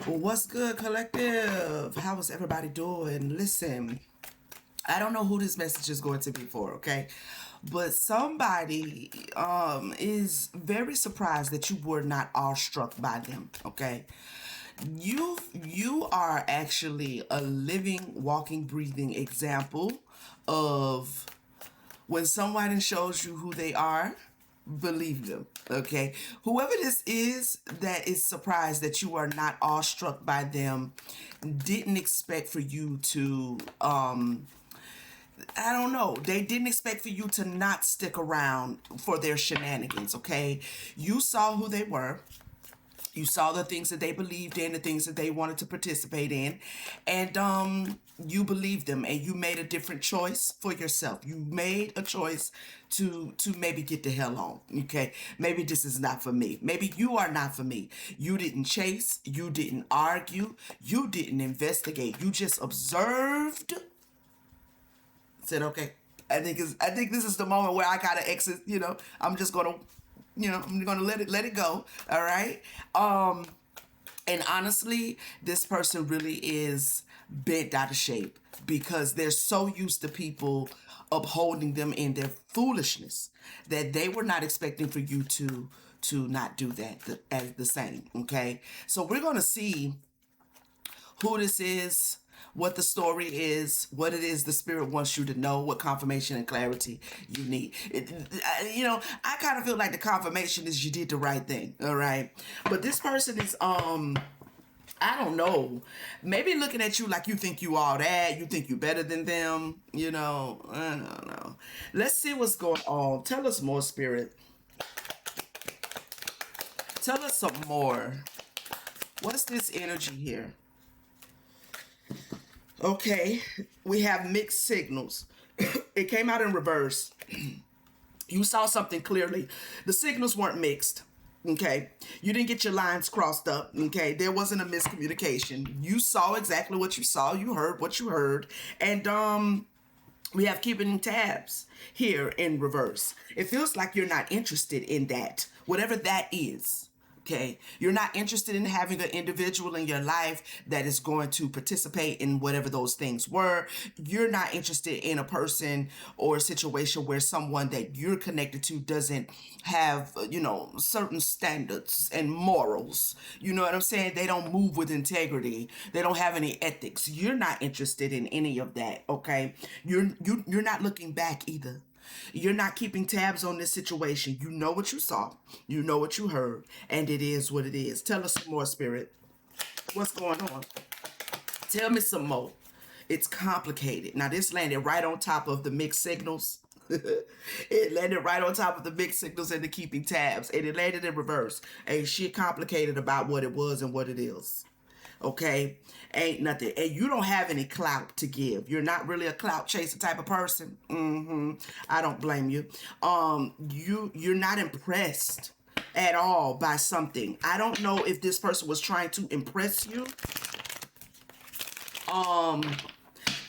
What's good, collective? How is everybody doing? Listen, I don't know who this message is going to be for, okay? But somebody is very surprised that you were not awestruck by them, okay? You are actually a living, walking, breathing example of when someone shows you who they are, believe them. Okay. Whoever this is that is surprised that you are not awestruck by them, didn't expect for you to I don't know. They didn't expect for you to not stick around for their shenanigans, okay? You saw who they were. You saw the things that they believed in, the things that they wanted to participate in, and you believed them, and you made a different choice for yourself. You made a choice to maybe get the hell on. Okay, maybe this is not for me. Maybe you are not for me. You didn't chase. You didn't argue. You didn't investigate. You just observed. Said, okay. I think this is the moment where I gotta exit. I'm just gonna I'm gonna let it go. All right. And honestly, this person really is bent out of shape because they're so used to people upholding them in their foolishness that they were not expecting for you to not do that as the same. Okay. So we're gonna see who this is, what the story is, what it is the spirit wants you to know, what confirmation and clarity you need. I kind of feel like the confirmation is you did the right thing, all right? But this person is, I don't know, maybe looking at you like you think you all that, you think you better than them, I don't know. Let's see what's going on. Tell us more, spirit. Tell us some more. What's this energy here? Okay, we have mixed signals. It came out in reverse. You saw something clearly. The signals weren't mixed. Okay, you didn't get your lines crossed up. Okay, there wasn't a miscommunication. You saw exactly what you saw. You heard what you heard, and we have keeping tabs here in reverse. It feels like you're not interested in that, whatever that is. Okay, you're not interested in having an individual in your life that is going to participate in whatever those things were. You're not interested in a person or a situation where someone that you're connected to doesn't have, certain standards and morals. You know what I'm saying? They don't move with integrity. They don't have any ethics. You're not interested in any of that. Okay, you're not looking back either. You're not keeping tabs on this situation. You know what you saw. You know what you heard. And it is what it is. Tell us some more, Spirit. What's going on? Tell me some more. It's complicated. Now, this landed right on top of the mixed signals. It landed right on top of the mixed signals and the keeping tabs. And it landed in reverse. Ain't shit complicated about what it was and what it is. Okay, ain't nothing, and you don't have any clout to give. You're not really a clout chaser type of person. I don't blame you. You're not impressed at all by something. I don't know if this person was trying to impress you.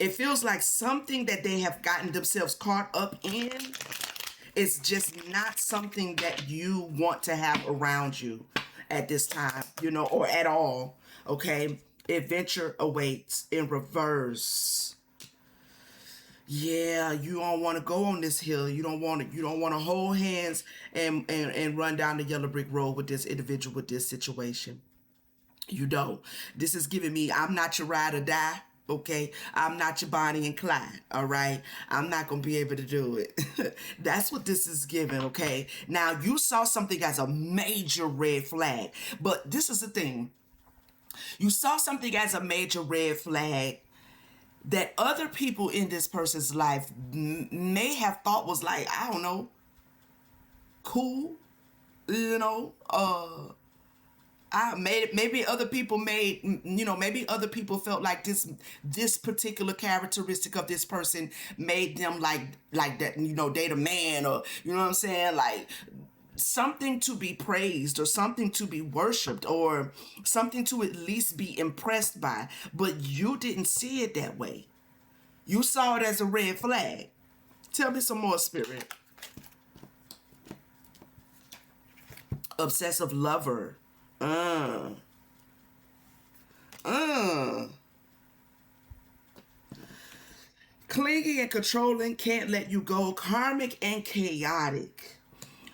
It feels like something that they have gotten themselves caught up in is just not something that you want to have around you at this time, or at all. Okay, adventure awaits in reverse. Yeah, you don't want to go on this hill. You don't want to. You don't want to hold hands and run down the yellow brick road with this individual, with this situation. You don't. This is giving me. I'm not your ride or die. Okay, I'm not your Bonnie and Clyde. All right, I'm not gonna be able to do it. That's what this is giving. Okay, now you saw something as a major red flag, but this is the thing. You saw something as a major red flag that other people in this person's life may have thought was like, I don't know, cool, you know, I made it. Maybe other people maybe other people felt like this particular characteristic of this person made them like that, date a man, or you know what I'm saying, like something to be praised or something to be worshipped or something to at least be impressed by. But you didn't see it that way. You saw it as a red flag. Tell me some more, Spirit. Obsessive lover. Clingy and controlling, can't let you go. Karmic and chaotic.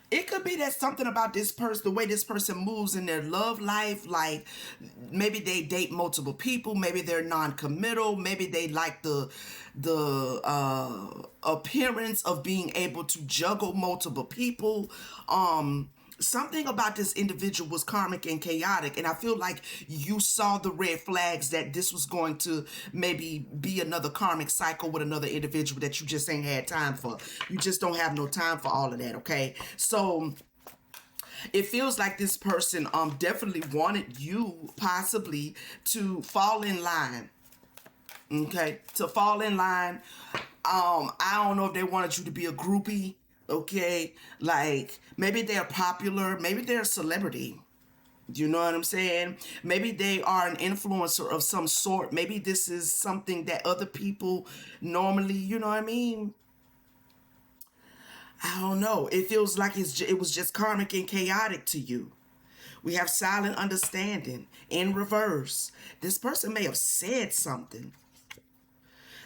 It could be that something about this person, the way this person moves in their love life, like maybe they date multiple people, maybe they're non-committal, maybe they like the appearance of being able to juggle multiple people. Something about this individual was karmic and chaotic, and I feel like you saw the red flags that this was going to maybe be another karmic cycle with another individual that you just ain't had time for. You just don't have no time for all of that, okay? So it feels like this person definitely wanted you possibly to fall in line, okay, to fall in line. I don't know if they wanted you to be a groupie, okay, like maybe they're popular, maybe they're a celebrity. You know what I'm saying? Maybe they are an influencer of some sort. Maybe this is something that other people normally, you know what I mean? I don't know. It feels like it was just karmic and chaotic to you. We have silent understanding in reverse. This person may have said something.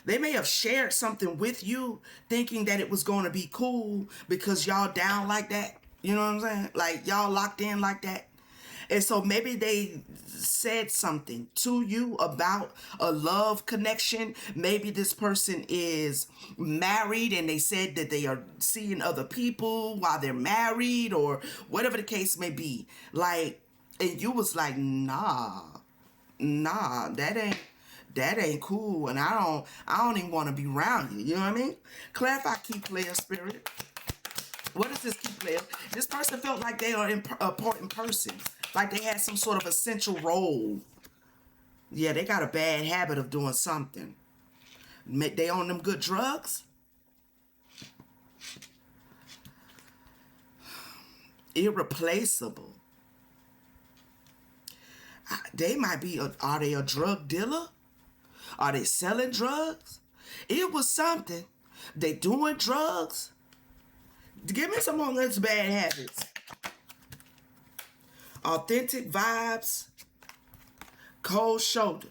They may have shared something with you thinking that it was going to be cool because y'all down like that. You know what I'm saying? Like y'all locked in like that. And so maybe they said something to you about a love connection. Maybe this person is married and they said that they are seeing other people while they're married or whatever the case may be. Like, and you was like, nah, that ain't cool, and I don't even want to be around you. You know what I mean? Clarify key player spirit. What is this key player? This person felt like they are an important person, like they had some sort of essential role. Yeah, they got a bad habit of doing something. They on them good drugs. Irreplaceable. They might be. Are they a drug dealer? Are they selling drugs? It was something. They doing drugs. Give me some of those bad habits. Authentic vibes. Cold shoulder.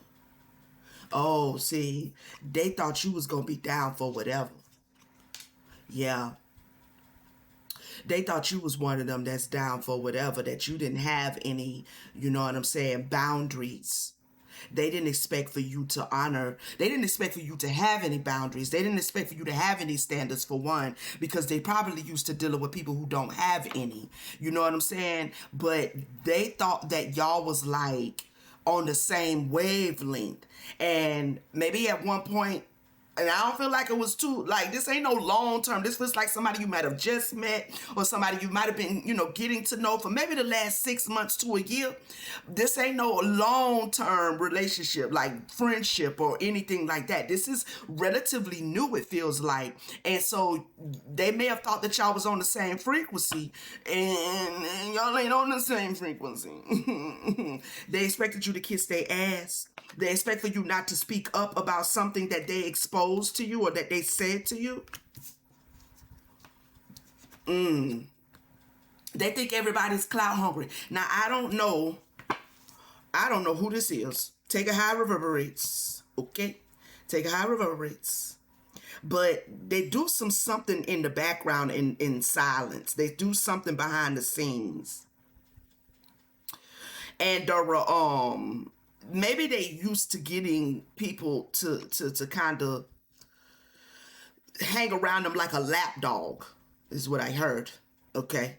Oh, see, they thought you was gonna be down for whatever. Yeah. They thought you was one of them that's down for whatever, that you didn't have any, you know what I'm saying, boundaries. They didn't expect for you to honor. They didn't expect for you to have any boundaries. They didn't expect for you to have any standards, for one, because they probably used to dealing with people who don't have any. You know what I'm saying? But they thought that y'all was like on the same wavelength. And maybe at one point, and I don't feel like it was too, like, this ain't no long term. This feels like somebody you might have just met or somebody you might have been, getting to know for maybe the last 6 months to a year. This ain't no long term relationship, like friendship or anything like that. This is relatively new, it feels like. And so they may have thought that y'all was on the same frequency, and y'all ain't on the same frequency. They expected you to kiss their ass. They expect for you not to speak up about something that they exposed to you or that they said to you. They think everybody's clout hungry. Now, I don't know who this is. Take a high reverberates. Okay? Take a high reverberates. But they do something in the background in silence. They do something behind the scenes. And maybe they used to getting people to kind of hang around them like a lap dog, is what I heard. Okay.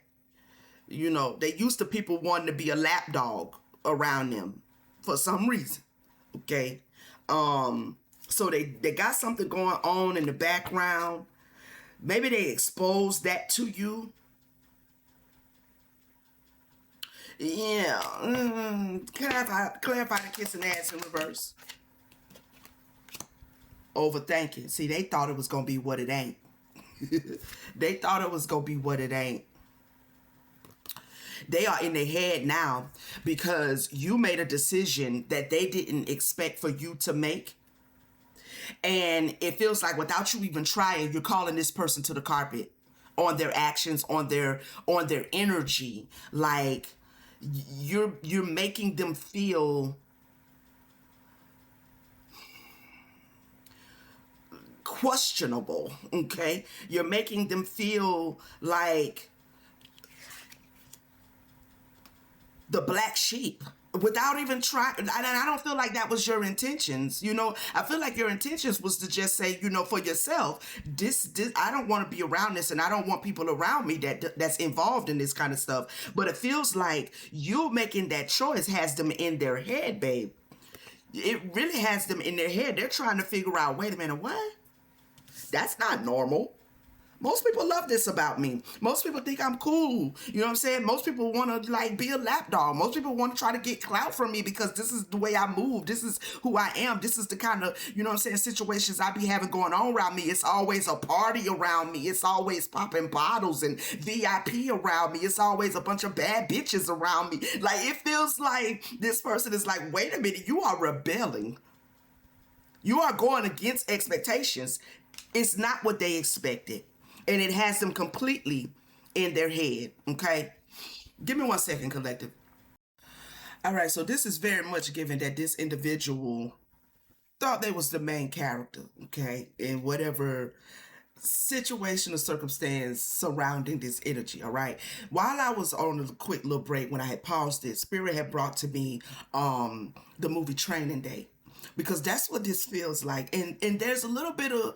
They used to people wanting to be a lap dog around them for some reason. Okay. So they got something going on in the background. Maybe they exposed that to you. Yeah. Clarify the kissing ass in reverse. Overthinking. See, they thought it was going to be what it ain't. They thought it was going to be what it ain't. They are in their head now because you made a decision that they didn't expect for you to make. And it feels like without you even trying, you're calling this person to the carpet on their actions, on their energy. Like, you're making them feel questionable. Okay, you're making them feel like the black sheep without even trying. And I don't feel like that was your intentions. I feel like your intentions was to just say, for yourself, this I don't want to be around this, and I don't want people around me that's involved in this kind of stuff. But it feels like you making that choice has them in their head, babe. It really has them in their head. They're trying to figure out, wait a minute, what? That's not normal. Most people love this about me. Most people think I'm cool. You know what I'm saying? Most people want to like be a lapdog. Most people want to try to get clout from me because this is the way I move. This is who I am. This is the kind of, situations I be having going on around me. It's always a party around me. It's always popping bottles and VIP around me. It's always a bunch of bad bitches around me. Like, it feels like this person is like, wait a minute, you are rebelling. You are going against expectations. It's not what they expected. And it has them completely in their head, okay? Give me 1 second, collective. All right, so this is very much given that this individual thought they was the main character, okay? In whatever situation or circumstance surrounding this energy, all right? While I was on a quick little break, when I had paused it, Spirit had brought to me the movie Training Day, because that's what this feels like. And there's a little bit of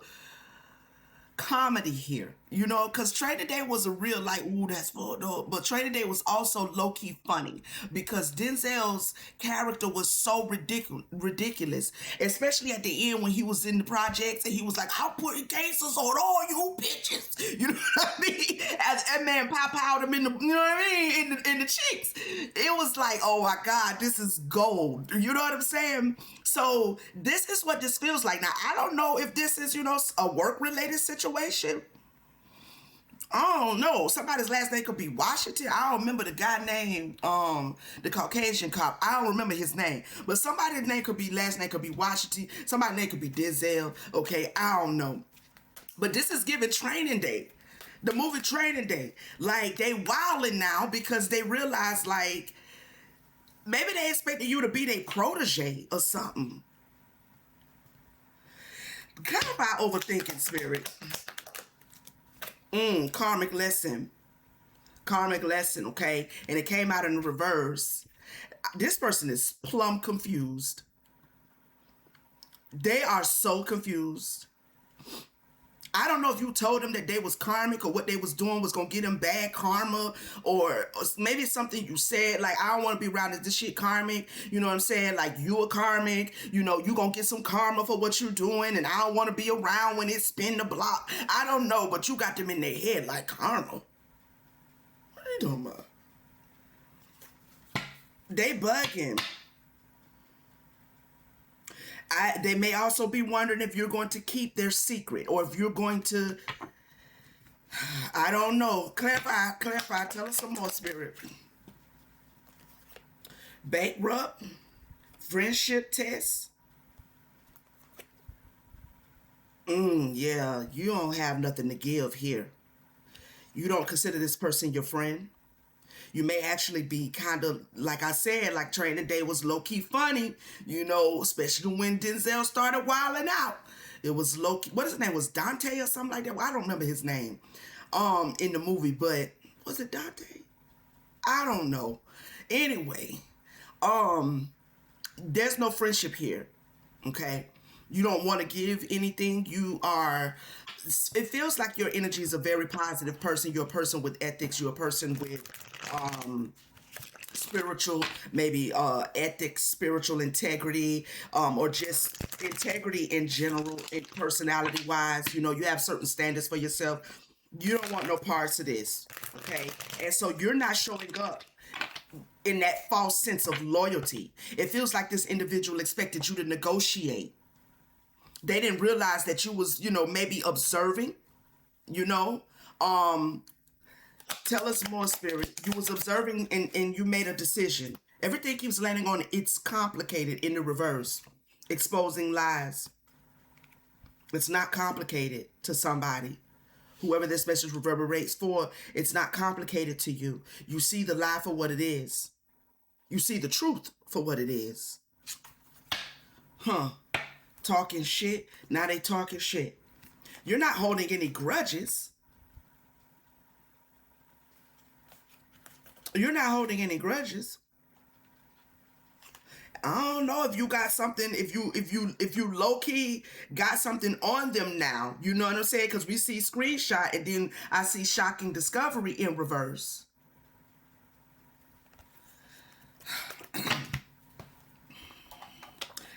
comedy here, because Training Day was a real like, ooh, that's fucked up. But Training Day was also low-key funny because Denzel's character was so ridiculous, especially at the end when he was in the projects and he was like, I'm putting cases on all you bitches. You know what I mean? As that man pop him in the, you know what I mean, in the cheeks. It was like, oh my God, this is gold. You know what I'm saying? So this is what this feels like. Now, I don't know if this is, a work-related situation. I don't know. Somebody's last name could be Washington. I don't remember the guy named the Caucasian cop. I don't remember his name. But somebody's last name could be Washington. Somebody's name could be Denzel. Okay, I don't know. But this is giving Training Day. The movie Training Day. Like, they wilding now because they realize, like, maybe they expected you to be their protege or something. Kind of by overthinking, Spirit. Karmic lesson. Karmic lesson, okay? And it came out in reverse. This person is plumb confused. They are so confused. I don't know if you told them that they was karmic or what they was doing was going to get them bad karma, or maybe it's something you said, like, I don't want to be around this shit karmic. You know what I'm saying? Like, you a karmic, you going to get some karma for what you're doing, and I don't want to be around when it spin the block. I don't know, but you got them in their head like karma. What are you talking about? They bugging. They may also be wondering if you're going to keep their secret, or if you're going to, I don't know. Clarify. Tell us some more, Spirit. Bankrupt. Friendship test. Yeah, you don't have nothing to give here. You don't consider this person your friend. You may actually be kind of, like I said, like Training Day was low-key funny, especially when Denzel started wilding out. It was low-key, what his name was, Dante or something like that? Well, I don't remember his name in the movie, but was it Dante? I don't know. Anyway, there's no friendship here, okay? You don't want to give anything. It feels like your energy is a very positive person. You're a person with ethics. You're a person with spiritual, maybe ethics, spiritual integrity, or just integrity in general, personality wise. You have certain standards for yourself. You don't want no parts of this, okay? And so you're not showing up in that false sense of loyalty. It feels like this individual expected you to negotiate. They didn't realize that you was, maybe observing, Tell us more, Spirit. You was observing and you made a decision. Everything keeps landing on it's complicated in the reverse. Exposing lies. It's not complicated to somebody. Whoever this message reverberates for, it's not complicated to you. You see the lie for what it is. You see the truth for what it is. Talking shit. Now they talking shit. You're not holding any grudges. You're not holding any grudges. I don't know if you got something, if you low key got something on them now. You know what I'm saying? Because we see screenshot and then I see shocking discovery in reverse.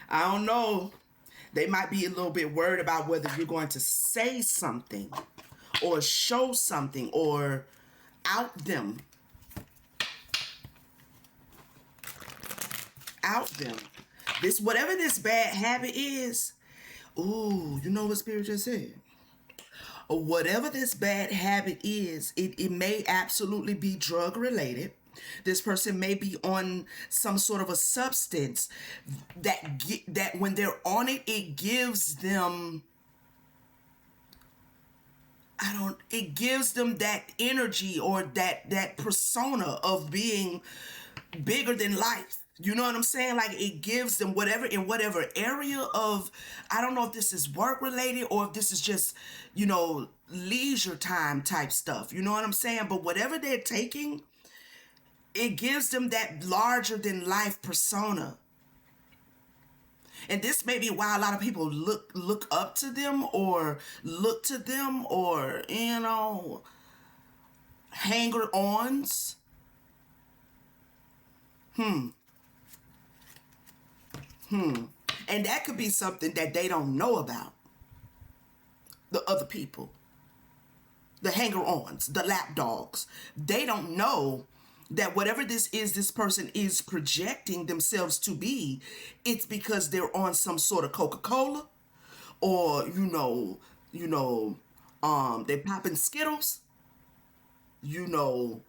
I don't know. They might be a little bit worried about whether you're going to say something or show something or out them. Out them. This, whatever this bad habit is, ooh, you know what Spirit just said? Or whatever this bad habit is, it may absolutely be drug related. This person may be on some sort of a substance that when they're on it, it gives them, it gives them that energy or that persona of being bigger than life. You know what I'm saying? Like it gives them whatever in whatever area of, I don't know if this is work related or if this is just, leisure time type stuff. You know what I'm saying? But whatever they're taking, it gives them that larger than life persona. And this may be why a lot of people look up to them or look to them or, hanger ons. And that could be something that they don't know about the other people, the hanger ons, the lap dogs. They don't know that whatever this person is projecting themselves to be, it's because they're on some sort of Coca-Cola or, they popping Skittles, you know,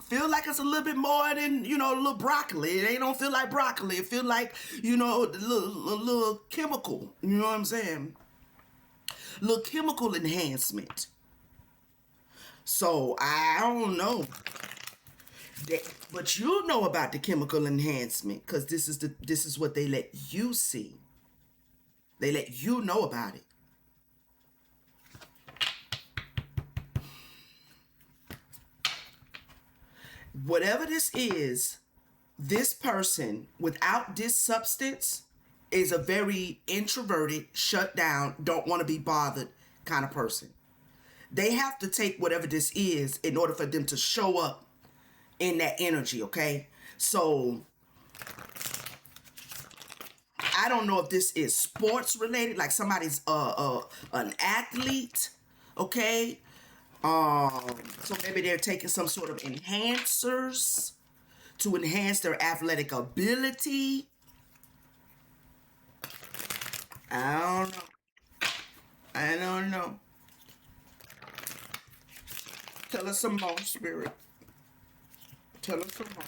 feel like it's a little bit more than, a little broccoli. It ain't don't feel like broccoli. It feel like, a little chemical. You know what I'm saying? Little chemical enhancement. So I don't know. But you know about the chemical enhancement because this is what they let you see. They let you know about it. Whatever this is, this person without this substance is a very introverted, shut down, don't want to be bothered kind of person. They have to take whatever this is in order for them to show up in that energy, okay? So I don't know if this is sports related, like somebody's an athlete, okay? So maybe they're taking some sort of enhancers to enhance their athletic ability. I don't know. I don't know. Tell us some more, Spirit. Tell us some more.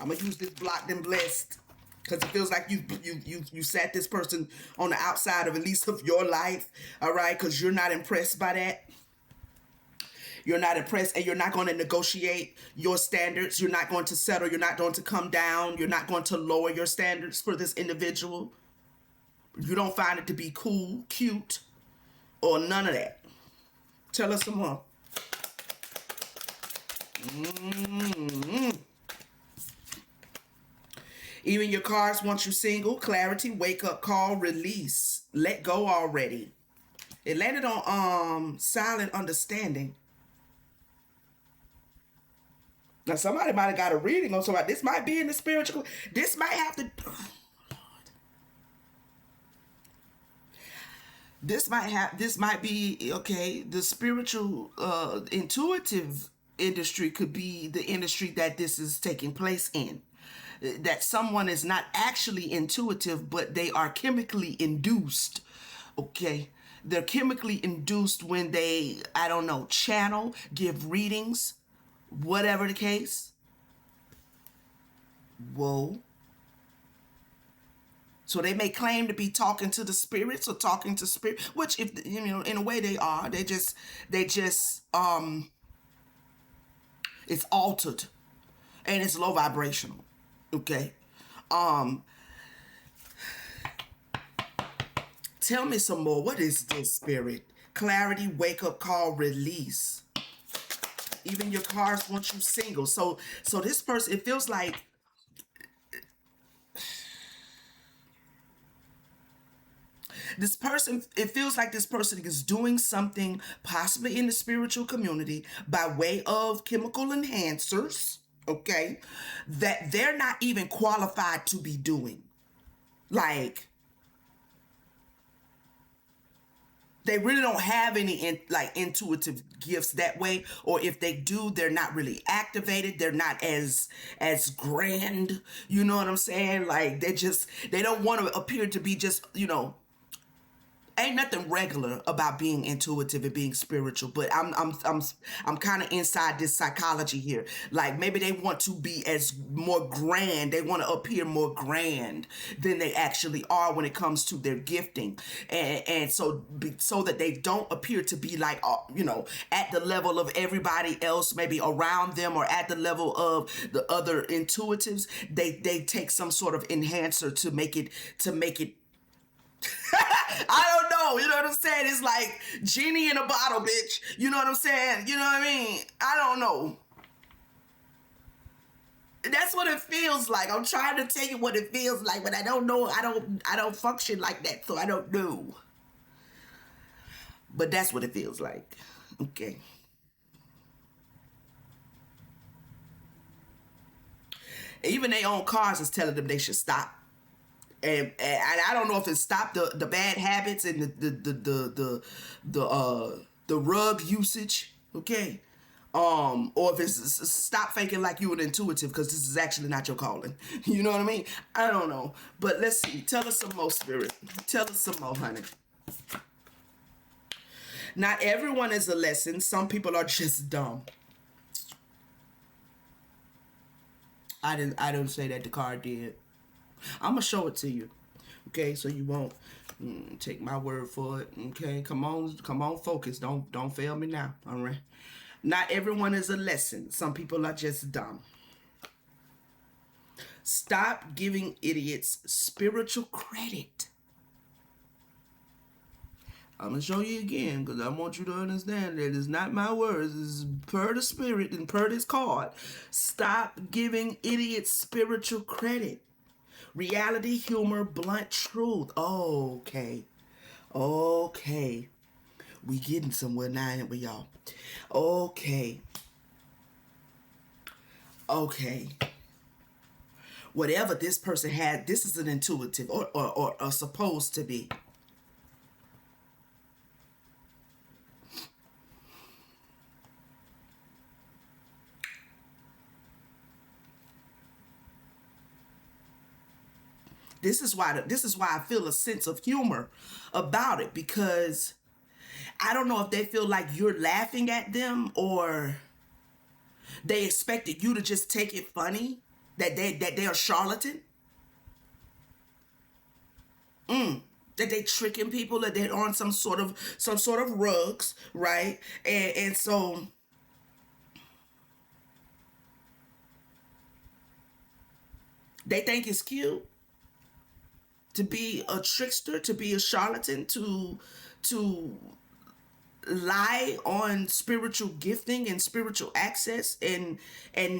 I'm gonna use this blocked and blessed because it feels like you sat this person on the outside of at least of your life. All right, because you're not impressed by that. You're not impressed, and you're not going to negotiate your standards. You're not going to settle. You're not going to come down. You're not going to lower your standards for this individual. You don't find it to be cool, cute, or none of that. Tell us some more. Even your cards want you single. Clarity, wake up call, release. Let go already. It landed on silent understanding. Now somebody might have got a reading on somebody. This might be in the spiritual. This might have to. This might be okay. The spiritual, intuitive industry could be the industry that this is taking place in. That someone is not actually intuitive, but they are chemically induced. Okay, they're chemically induced when they, I don't know, channel, give readings, whatever the case. Whoa. So they may claim to be talking to the spirits or talking to spirit, which if in a way they are. They just it's altered and it's low vibrational. Okay. Tell me some more. What is this, Spirit? Clarity, wake up call, release. Even your cards want you single. So this person, it feels like this person, it feels like this person is doing something possibly in the spiritual community by way of chemical enhancers, okay, that they're not even qualified to be doing. Like, they really don't have any like intuitive gifts that way, or if they do, they're not really activated, they're not as grand, you know what I'm saying? Like, they don't want to appear to be just, ain't nothing regular about being intuitive and being spiritual, but I'm kind of inside this psychology here. Like, maybe they want to be as more grand. They want to appear more grand than they actually are when it comes to their gifting, and so that they don't appear to be like, at the level of everybody else, maybe around them, or at the level of the other intuitives. They take some sort of enhancer to make it I don't know. You know what I'm saying? It's like genie in a bottle, bitch. You know what I'm saying? You know what I mean? I don't know. That's what it feels like. I'm trying to tell you what it feels like, but I don't know. I don't function like that, so I don't know. But that's what it feels like. Okay. Even their own cars is telling them they should stop. And I don't know if it's stop the bad habits and the rug usage, okay, or if it's stop faking like you an intuitive, because this is actually not your calling. You know what I mean? I don't know, but let's see. Tell us some more, Spirit. Tell us some more, honey. Not everyone is a lesson. Some people are just dumb. I didn't say that. The card did. I'm gonna show it to you, okay? So you won't take my word for it, okay? Come on, focus. Don't fail me now, all right? Not everyone is a lesson. Some people are just dumb. Stop giving idiots spiritual credit. I'm gonna show you again because I want you to understand that it's not my words. It's per the Spirit and per this card. Stop giving idiots spiritual credit. Reality, humor, blunt truth. Okay. Okay. We getting somewhere now, ain't we, y'all? Okay. Okay. Whatever this person had, this is an intuitive or supposed to be. This is why I feel a sense of humor about it, because I don't know if they feel like you're laughing at them, or they expected you to just take it funny that they are charlatan, that they tricking people, that they're on some sort of rugs, right? And so they think it's cute to be a trickster, to be a charlatan, to lie on spiritual gifting and spiritual access, and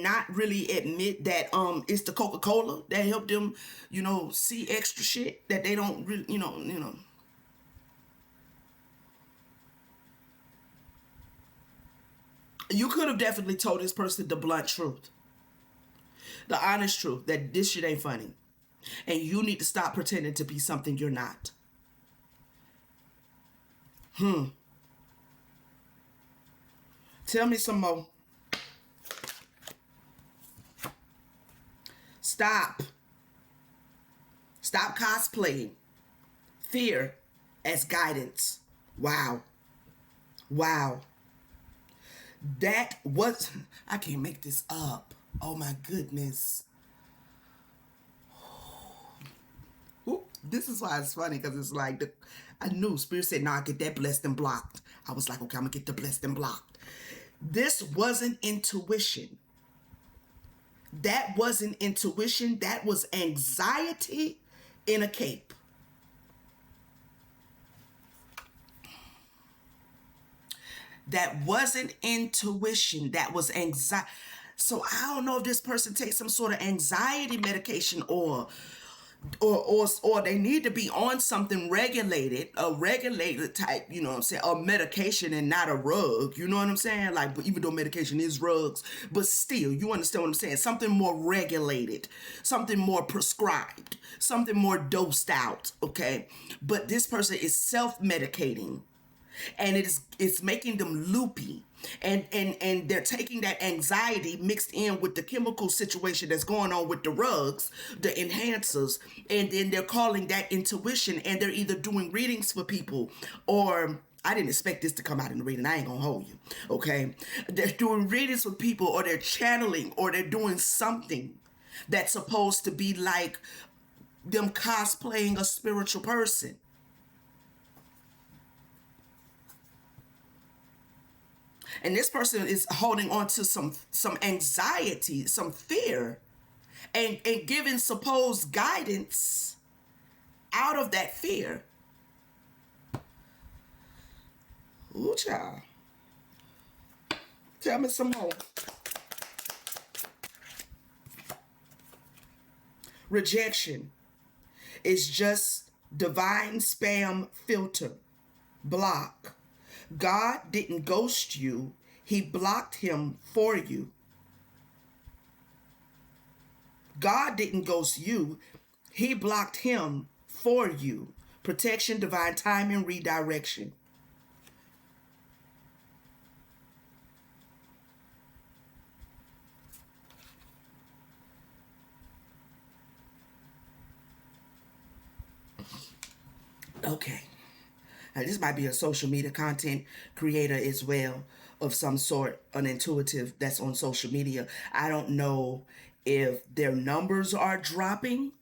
not really admit that it's the Coca-Cola that helped them, see extra shit that they don't really, you could have definitely told this person the blunt truth, the honest truth, that this shit ain't funny, and you need to stop pretending to be something you're not. Tell me some more. Stop. Stop cosplaying fear as guidance. Wow. Wow. That was, I can't make this up. Oh my goodness. Ooh, this is why it's funny, because it's like, I knew Spirit said, no, I get that blessed and blocked. I was like, okay, I'm going to get the blessed and blocked. This wasn't intuition. That wasn't intuition. That was anxiety in a cape. that wasn't intuition, that was anxiety. So I don't know if this person takes some sort of anxiety medication, or they need to be on something regulated, a regulated type, you know what I'm saying, a medication and not a rug, you know what I'm saying? Like, but even though medication is rugs, but still, you understand what I'm saying? Something more regulated, something more prescribed, something more dosed out, okay? But this person is self-medicating, and it's making them loopy, and they're taking that anxiety mixed in with the chemical situation that's going on with the rugs, the enhancers, and then they're calling that intuition, and they're either doing readings for people, or I didn't expect this to come out in the reading, I ain't gonna hold you, okay? They're doing readings for people, or they're channeling, or they're doing something that's supposed to be like them cosplaying a spiritual person. And this person is holding on to some anxiety, some fear, and giving supposed guidance out of that fear. Ooh, child. Tell me some more. Rejection is just divine spam filter. Block. God didn't ghost you, he blocked him for you. God didn't ghost you, he blocked him for you. Protection, divine timing, redirection. Okay. Now, this might be a social media content creator as well, of some sort, an intuitive that's on social media. I don't know if their numbers are dropping.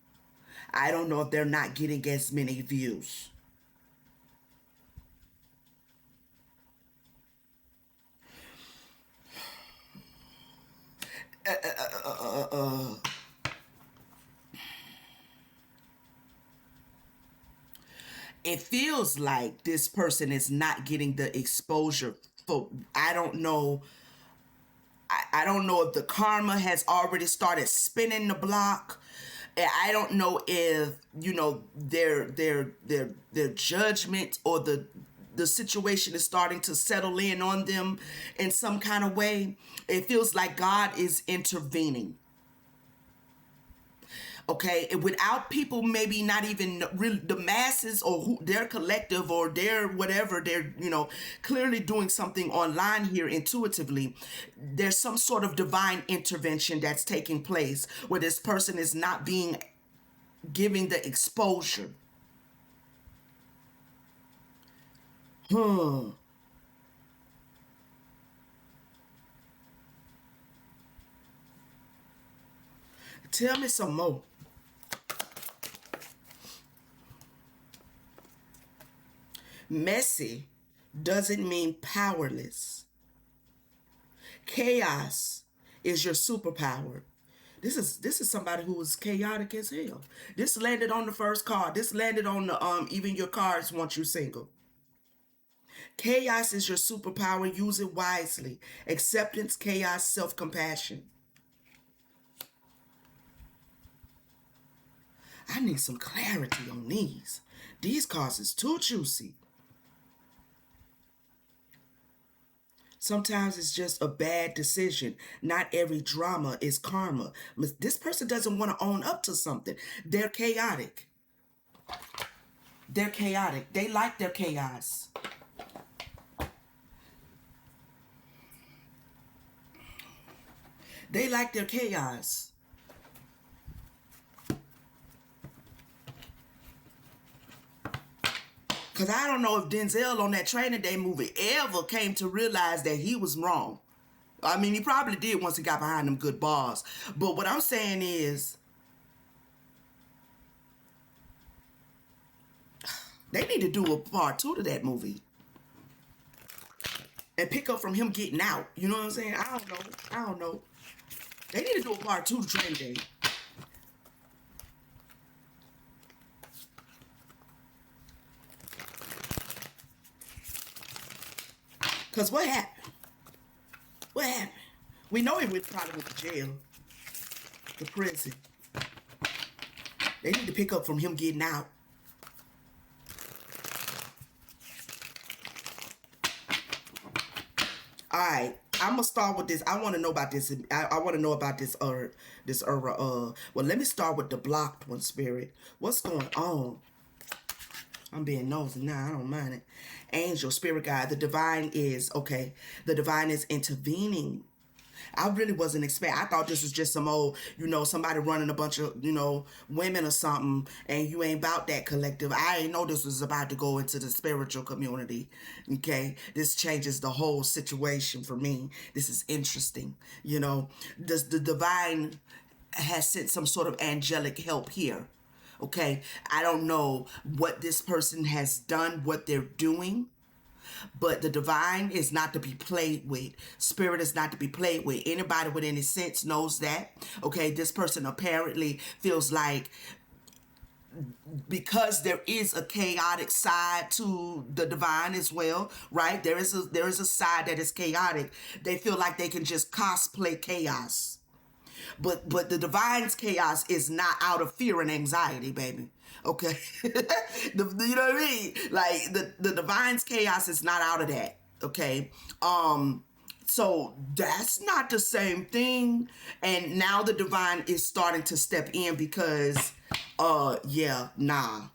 I don't know if they're not getting as many views. It feels like this person is not getting the exposure for, I don't know. I don't know if the karma has already started spinning the block. I don't know if, you know, their judgment, or the situation is starting to settle in on them in some kind of way. It feels like God is intervening. Okay, and without people maybe not even really the masses, or who, their collective, or their whatever, they're, you know, clearly doing something online here intuitively. There's some sort of divine intervention that's taking place, where this person is not being giving the exposure. Huh. Tell me some more. Messy doesn't mean powerless. Chaos is your superpower. This is somebody who was chaotic as hell. This landed on the first card. This landed on the even your cards once you single. Chaos is your superpower. Use it wisely. Acceptance, chaos, self-compassion. I need some clarity on these. These cards is too juicy. Sometimes it's just a bad decision. Not every drama is karma. This person doesn't want to own up to something. They're chaotic. They're chaotic. They like their chaos. They like their chaos. Because I don't know if Denzel on that Training Day movie ever came to realize that he was wrong. I mean, he probably did once he got behind them good bars. But what I'm saying is, they need to do a part two to that movie. And pick up from him getting out. You know what I'm saying? I don't know. I don't know. They need to do a part two to Training Day. Because what happened? What happened? We know he probably went to jail, to prison. They need to pick up from him getting out. All right, I'm gonna start with this. I want to know about this. I want to know about this. Well, let me start with the blocked one, spirit. What's going on? I'm being nosy now. I don't mind it. Angel, spirit guide. The divine is okay. The divine is intervening. I really wasn't expecting. I thought this was just some old, somebody running a bunch of, women or something, and you ain't about that collective. I ain't know this was about to go into the spiritual community. Okay, this changes the whole situation for me. This is interesting. Does the divine has sent some sort of angelic help here? Okay, I don't know what this person has done, what they're doing. But the divine is not to be played with. Spirit is not to be played with. Anybody with any sense knows that. Okay, this person apparently feels like, because there is a chaotic side to the divine as well, right? There is a side that is chaotic. They feel like they can just cosplay chaos. But the divine's chaos is not out of fear and anxiety, baby. Okay, you know what I mean? Like the divine's chaos is not out of that. Okay, so that's not the same thing. And now the divine is starting to step in because, yeah, nah.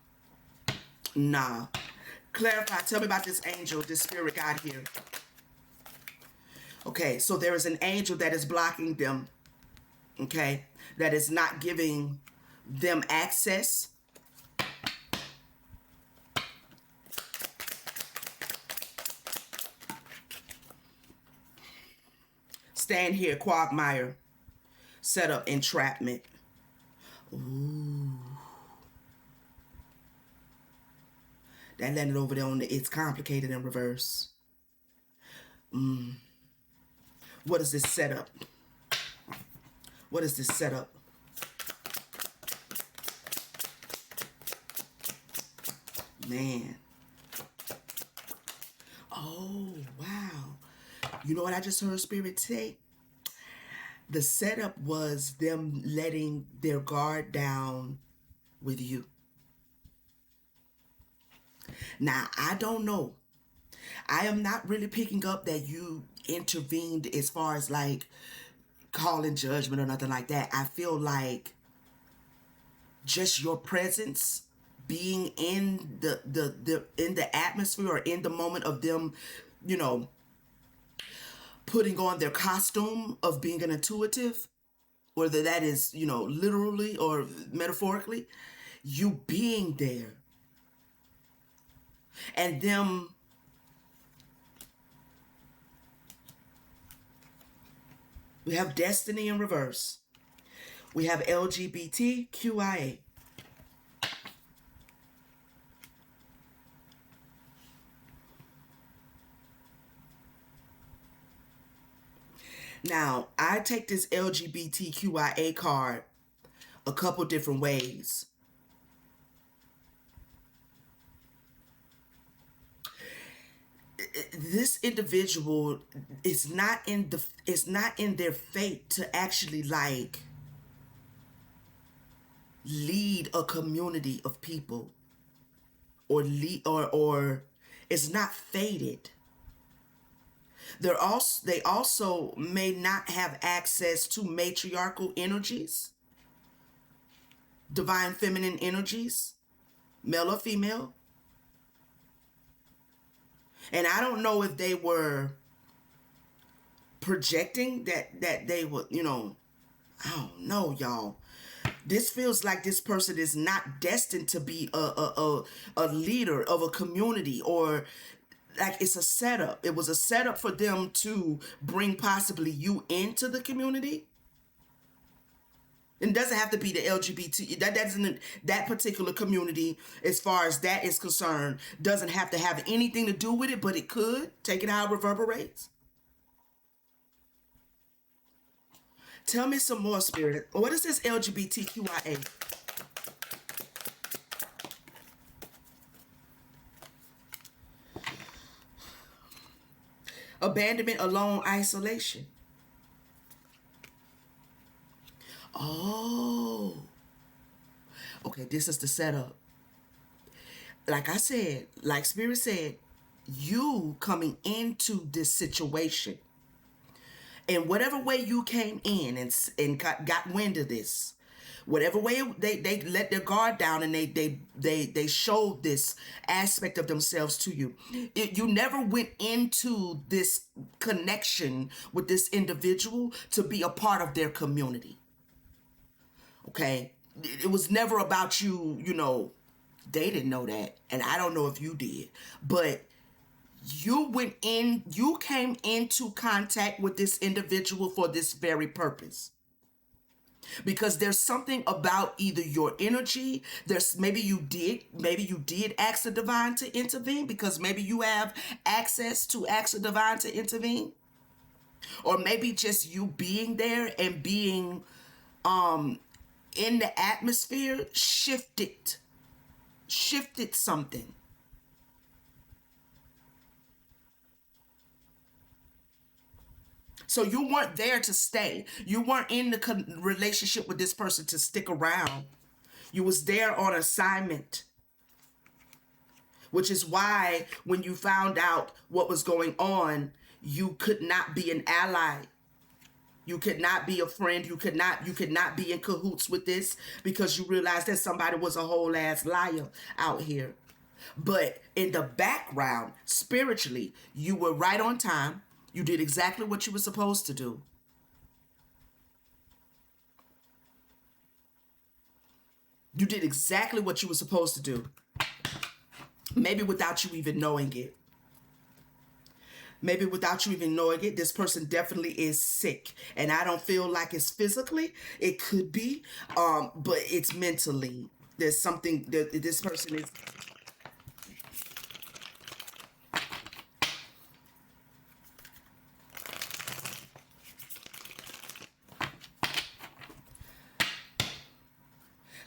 Clarify. Tell me about this angel, this spirit guide here. Okay, so there is an angel that is blocking them. Okay, that is not giving them access. Stand here, quagmire. Set up entrapment. Ooh. That landed over there on the it's complicated in reverse. What is this setup? What is this setup? Man. Oh, wow. You know what I just heard Spirit say? The setup was them letting their guard down with you. Now, I don't know. I am not really picking up that you intervened as far as like calling judgment or nothing like that. I feel like just your presence, being in the atmosphere or in the moment of them, putting on their costume of being an intuitive, whether that is, literally or metaphorically, you being there and them we have destiny in reverse. We have LGBTQIA. Now, I take this LGBTQIA card a couple different ways. This individual is not in their fate to actually like lead a community of people or it's not fated. They also may not have access to matriarchal energies, divine feminine energies, male or female. And I don't know if they were projecting that they would, I don't know, y'all. This feels like this person is not destined to be a leader of a community, or like it's a setup. It was a setup for them to bring possibly you into the community. It doesn't have to be the LGBT. That particular community, as far as that is concerned, doesn't have to have anything to do with it, but it could. Take it how it reverberates. Tell me some more, Spirit. What is this LGBTQIA? Abandonment, alone, isolation. Oh, okay, this is the setup. Like I said, like Spirit said, you coming into this situation in whatever way you came in and got wind of this, whatever way they let their guard down and they showed this aspect of themselves to you. You never went into this connection with this individual to be a part of their community. Okay, it was never about you. You know, they didn't know that, and I don't know if you did, but you came into contact with this individual for this very purpose, because there's something about either your energy, there's maybe you did ask the divine to intervene, because maybe you have access to ask the divine to intervene, or maybe just you being there and being in the atmosphere shifted something. So you weren't there to stay. You weren't in the relationship with this person to stick around. You was there on assignment, which is why when you found out what was going on, you could not be an ally. You could not be a friend. You could not be in cahoots with this, because you realized that somebody was a whole ass liar out here. But in the background, spiritually, you were right on time. You did exactly what you were supposed to do. You did exactly what you were supposed to do. Maybe without you even knowing it. Maybe without you even knowing it, this person definitely is sick. And I don't feel like it's physically. It could be, but it's mentally. There's something that this person is.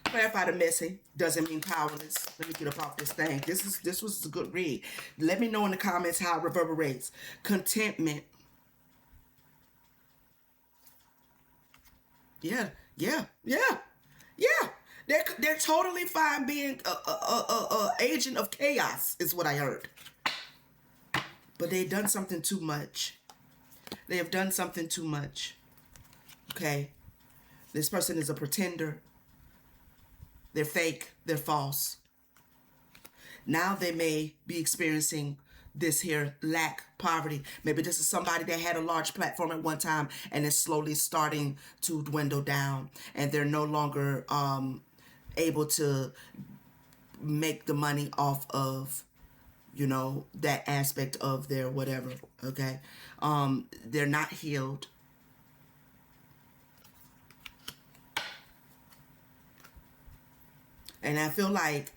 Clarify the messy doesn't mean powerless. Let me get up off this thing. This was a good read. Let me know in the comments how it reverberates. Contentment. Yeah, yeah, yeah, yeah. They're totally fine being a agent of chaos, is what I heard. But they've done something too much. They have done something too much. Okay, this person is a pretender. They're fake. They're false. Now they may be experiencing this here lack, poverty. Maybe this is somebody that had a large platform at one time and is slowly starting to dwindle down, and they're no longer able to make the money off of, that aspect of their whatever. Okay, they're not healed. And I feel like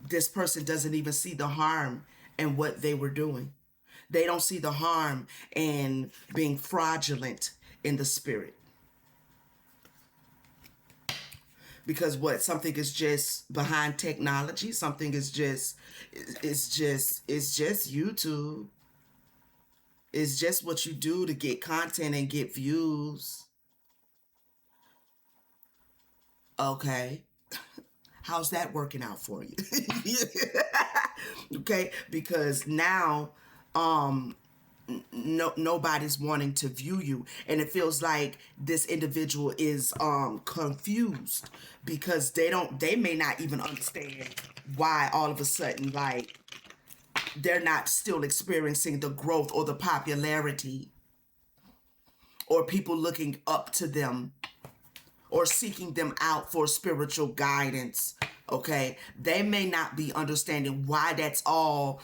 this person doesn't even see the harm in what they were doing. They don't see the harm in being fraudulent in the spirit. Because what, something is just behind technology, something is just it's just YouTube. It's just what you do to get content and get views. Okay. How's that working out for you? Okay, because now nobody's wanting to view you, and it feels like this individual is confused, because they may not even understand why all of a sudden, like, they're not still experiencing the growth or the popularity, or people looking up to them or seeking them out for spiritual guidance. Okay, they may not be understanding why that's all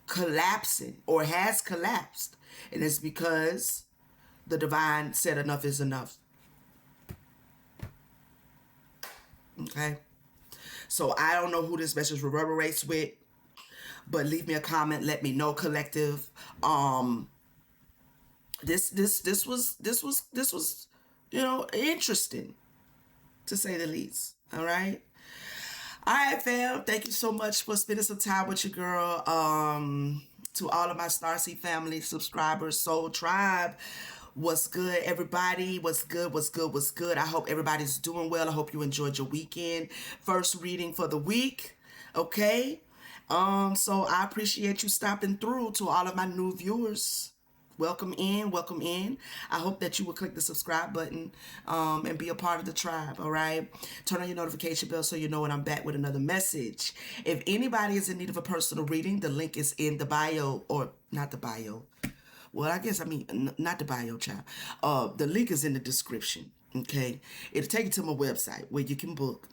collapsing or has collapsed, and it's because the divine said enough is enough. Okay, so I don't know who this message reverberates with, but leave me a comment, let me know, collective. This was interesting, to say the least. All right. All right, fam. Thank you so much for spending some time with your girl. to all of my Starseed family, subscribers, Soul Tribe. What's good, everybody? What's good? What's good? What's good? I hope everybody's doing well. I hope you enjoyed your weekend. First reading for the week. Okay. So I appreciate you stopping through. To all of my new viewers. Welcome in, welcome in. I hope that you will click the subscribe button and be a part of the tribe, all right? Turn on your notification bell so you know when I'm back with another message. If anybody is in need of a personal reading, the link is in the bio, or not the bio. Well, I guess, not the bio, child. The link is in the description, okay? It'll take you to my website where you can book.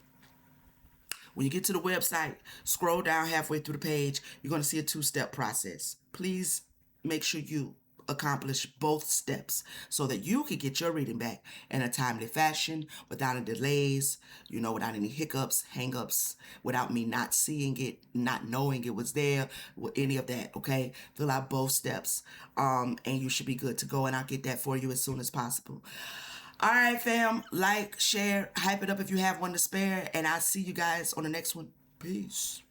When you get to the website, scroll down halfway through the page, you're going to see a 2-step process. Please make sure you accomplish both steps so that you can get your reading back in a timely fashion, without any delays, without any hiccups, hangups, without me not seeing it, not knowing it was there, any of that, okay? Fill out both steps, and you should be good to go, and I'll get that for you as soon as possible. All right, fam. Like, share, hype it up if you have one to spare. And I'll see you guys on the next one. Peace.